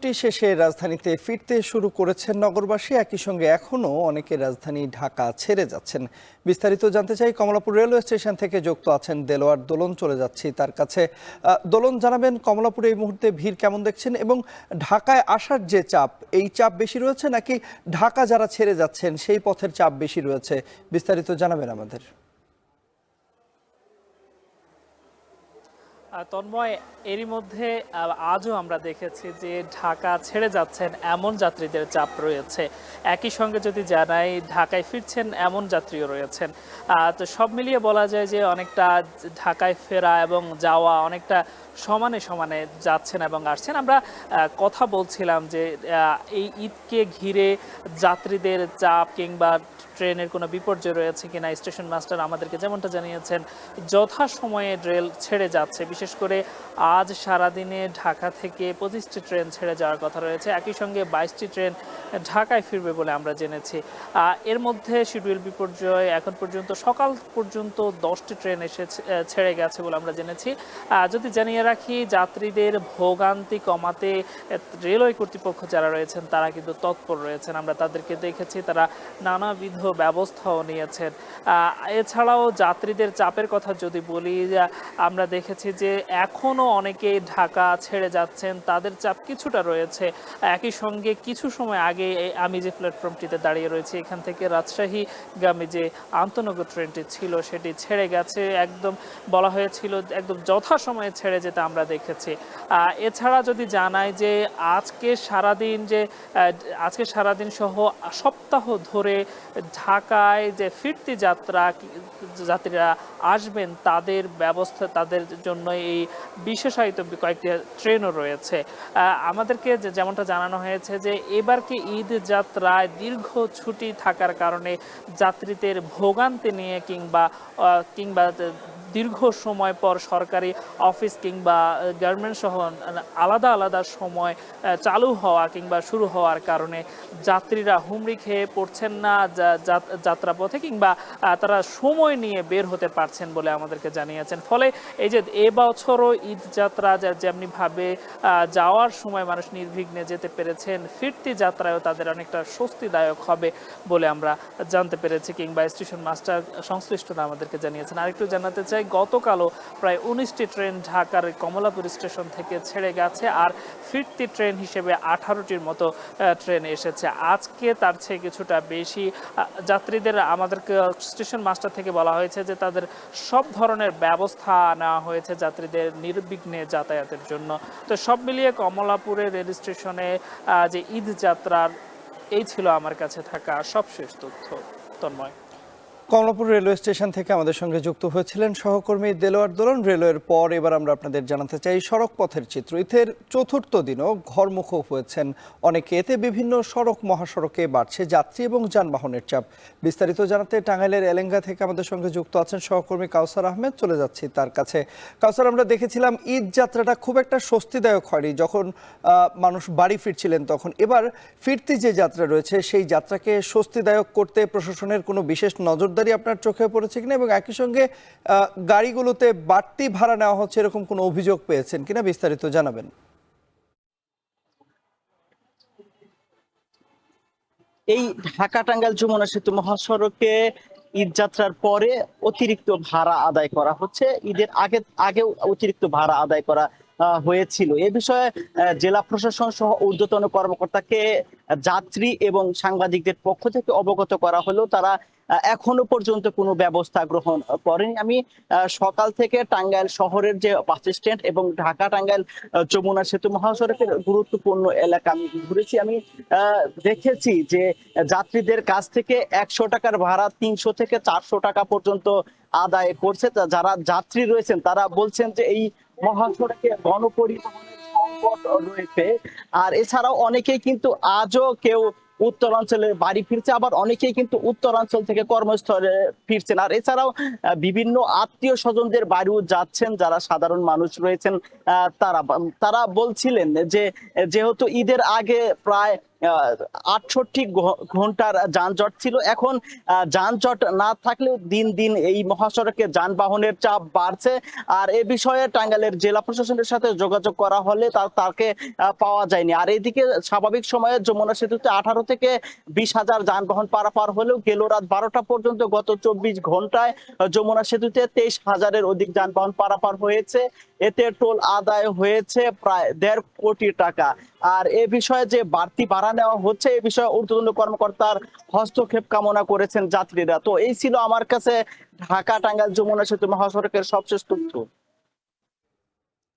ছুটি শেষে রাজধানীতে ফিরতে শুরু করেছেন নগরবাসী। একই সঙ্গে এখনও অনেকে রাজধানী ঢাকা ছেড়ে যাচ্ছেন। বিস্তারিত জানতে চাই, কমলাপুর রেলওয়ে স্টেশন থেকে যুক্ত আছেন দেলোয়ার দোলন। চলে যাচ্ছি তার কাছে। দোলন, জানাবেন কমলাপুরে এই মুহূর্তে ভিড় কেমন দেখছেন, এবং ঢাকায় আসার যে চাপ, এই চাপ বেশি রয়েছে নাকি ঢাকা যারা ছেড়ে যাচ্ছেন সেই পথের চাপ বেশি রয়েছে? বিস্তারিত জানাবেন আমাদের। তন্ময়, এরই মধ্যে আজও আমরা দেখেছি যে ঢাকা ছেড়ে যাচ্ছেন এমন যাত্রীদের চাপ রয়েছে। একই সঙ্গে যদি জানাই, ঢাকায় ফিরছেন এমন যাত্রীও রয়েছেন। তো সব মিলিয়ে বলা যায় যে অনেকটা ঢাকায় ফেরা এবং যাওয়া অনেকটা সমানে সমানে যাচ্ছেন এবং আসছেন। আমরা কথা বলছিলাম যে এই ঈদকে ঘিরে যাত্রীদের চাপ কিংবা ট্রেনের কোনো বিপর্যয় রয়েছে কিনা। স্টেশন মাস্টার আমাদেরকে যেমনটা জানিয়েছেন, যথাসময়ে রেল ছেড়ে যাচ্ছে। বিশেষ করে আজ সারাদিনে ঢাকা থেকে 25টি ট্রেন ছেড়ে যাওয়ার কথা রয়েছে। একই সঙ্গে 22টি ট্রেন ঢাকায় ফিরবে বলে আমরা জেনেছি। এর মধ্যে শিডিউল বিপর্যয় এখন পর্যন্ত সকাল পর্যন্ত 10টি ট্রেন এসে ছেড়ে গেছে বলে আমরা জেনেছি। যদি জানিয়ে রাখি, যাত্রীদের ভোগান্তি কমাতে রেলওয়ে কর্তৃপক্ষ যারা রয়েছেন তারা কিন্তু তৎপর রয়েছেন। আমরা তাদেরকে দেখেছি, তারা নানাবিধ ব্যবস্থাও নিয়েছেন। এছাড়াও যাত্রীদের চাপের কথা যদি বলি, আমরা দেখেছি যে এখনও অনেকে ঢাকা ছেড়ে যাচ্ছেন, তাদের চাপ কিছুটা রয়েছে। একই সঙ্গে কিছু সময় আগে আমি যে প্ল্যাটফর্মটিতে দাঁড়িয়ে রয়েছি, এখান থেকে রাজশাহীগামী যে আন্তনগর ট্রেনটি ছিল সেটি ছেড়ে গেছে। একদম বলা হয়েছিল একদম যথাসময়ে ছেড়ে যেতে আমরা দেখেছি। এছাড়া যদি জানাই যে আজকে সারাদিন সহ সপ্তাহ ধরে ঢাকায় যে ফিরতি যাত্রীরা আসবেন, তাদের ব্যবস্থা, তাদের জন্য এই বিশেষায়িত কয়েকটি ট্রেনও রয়েছে। আমাদেরকে যেমনটা জানানো হয়েছে যে এবারকে ঈদ যাত্রায় দীর্ঘ ছুটি থাকার কারণে যাত্রীদের ভোগান্তি নিয়ে কিংবা দীর্ঘ সময় পর সরকারি অফিস কিংবা গার্মেন্টস সহ আলাদা আলাদা সময় চালু হওয়া কিংবা শুরু হওয়ার কারণে যাত্রীরা হুমড়ি খেয়ে পড়ছেন না যাত্রাপথে, কিংবা তারা সময় নিয়ে বের হতে পারছেন বলে আমাদেরকে জানিয়েছেন। ফলে এই যে এবছরও ঈদ যাত্রা যেমনিভাবে যাওয়ার সময় মানুষ নির্বিঘ্নে যেতে পেরেছেন, ফিরতি যাত্রায়ও তাদের অনেকটা স্বস্তিদায়ক হবে বলে আমরা জানতে পেরেছি, কিংবা স্টেশন মাস্টার সংশ্লিষ্টরা আমাদেরকে জানিয়েছেন। আরেকটু জানাতে চাই, গতকালও প্রায় 19টি ট্রেন ঢাকার কমলাপুর স্টেশন থেকে ছেড়ে গেছে, আর ফিরতি ট্রেন হিসেবে 18টির মতো ট্রেন এসেছে। আজকে তার চেয়ে কিছুটা বেশি যাত্রীদের আমাদেরকে স্টেশন মাস্টার থেকে বলা হয়েছে যে তাদের সব ধরনের ব্যবস্থা নেওয়া হয়েছে যাত্রীদের নির্বিঘ্নে যাতায়াতের জন্য। তো সব মিলিয়ে কমলাপুরের রেল স্টেশনে যে ঈদ যাত্রার, এই ছিল আমার কাছে থাকা সবশেষ তথ্য। তন্ময়। কমলাপুর রেলওয়ে স্টেশন থেকে আমাদের সঙ্গে যুক্ত হয়েছিলেন সহকর্মী দেলোয়ার দোলন। রেলওয়ের পর এবার আমরা আপনাদের জানাতে চাই সড়ক পথের চিত্র। ঈদের চতুর্থ দিনও ঘরমুখো হয়েছেন অনেকে। এতে বিভিন্ন সড়ক মহাসড়কে বাড়ছে যাত্রী এবং যানবাহনের চাপ। বিস্তারিত জানাতে টাঙ্গাইলের এলেঙ্গা থেকে আমাদের সঙ্গে যুক্ত আছেন সহকর্মী কাউসার আহমেদ। চলে যাচ্ছি তার কাছে। কাউসার, আমরা দেখেছিলাম ঈদ যাত্রাটা খুব একটা স্বস্তিদায়ক হয়নি যখন মানুষ বাড়ি ফিরছিলেন তখন। এবার ফিরতি যে যাত্রা রয়েছে সেই যাত্রাকে স্বস্তিদায়ক করতে প্রশাসনের কোনো বিশেষ নজরদারি আপনার চোখে পড়েছে কিনা, এবং একই সঙ্গে গাড়িগুলোতে বাড়তি ভাড়া নেওয়া হচ্ছে এরকম কোনো অভিযোগ পেয়েছেন কিনা, বিস্তারিত জানাবেন। এই ঢাকা টাঙ্গাইল যমুনা সেতু মহাসড়কে ঈদ যাত্রার পরে অতিরিক্ত ভাড়া আদায় করা হচ্ছে। ঈদের আগেও অতিরিক্ত ভাড়া আদায় করা হয়েছিল। এ বিষয়ে জেলা প্রশাসন সহ ঊর্ধ্বতন কর্মকর্তাকে যাত্রী এবং সাংবাদিকদের পক্ষ থেকে অবগত করা হলেও তারা এখনো পর্যন্ত কোনো ব্যবস্থা গ্রহণ করেনি। আমি সকাল থেকে টাঙ্গাইল শহরের যে বাস স্ট্যান্ড এবং ঢাকা টাঙ্গাইল যমুনা সেতু মহাসড়কের গুরুত্বপূর্ণ এলাকা আমি ঘুরেছি। আমি দেখেছি যে যাত্রীদের কাছ থেকে 100 টাকার ভাড়া 300 থেকে 400 টাকা পর্যন্ত আদায় করছে। যারা যাত্রী রয়েছেন তারা বলছেন যে এই মহাসড়কে গণপরিবহনের সংকট রয়েছে। আর এছাড়াও অনেকেই কিন্তু আজও কেউ উত্তরাঞ্চলে বাড়ি ফিরছে, আবার অনেকেই কিন্তু উত্তরাঞ্চল থেকে কর্মস্থলে ফিরছেন। আর এছাড়াও বিভিন্ন আত্মীয় স্বজনদের বাড়িও যাচ্ছেন যারা সাধারণ মানুষ রয়েছেন। তারা বলছিলেন যে যেহেতু ঈদের আগে প্রায় 68 ঘন্টার যানজট ছিল। এখন যানজট না থাকলেও দিন দিন এই মহাসড়কে যানবাহনের চাপ বাড়ছে। আর এ বিষয়ে টাঙ্গাইলের জেলা প্রশাসনের সাথে যোগাযোগ করা হলে তাকে পাওয়া যায়নি। আর এদিকে স্বাভাবিক সময়ে যমুনা সেতুতে 18 থেকে 20,000 যানবাহন পারাপার হলেও গেল রাত 12টা পর্যন্ত গত 24 ঘন্টায় যমুনা সেতুতে 23,000-এর অধিক যানবাহন পারাপার হয়েছে। এতে টোল আদায় হয়েছে প্রায় 1.5 কোটি টাকা। আর এ বিষয়ে যে বাড়তি ভাড়া নেওয়া হচ্ছে এ বিষয়ে ঊর্ধ্বতন কর্মকর্তার হস্তক্ষেপ কামনা করেছেন যাত্রীরা। তো এই ছিল আমার কাছে ঢাকা টাঙ্গাইল যমুনা সেতু মহাসড়কের সবশেষ তথ্য।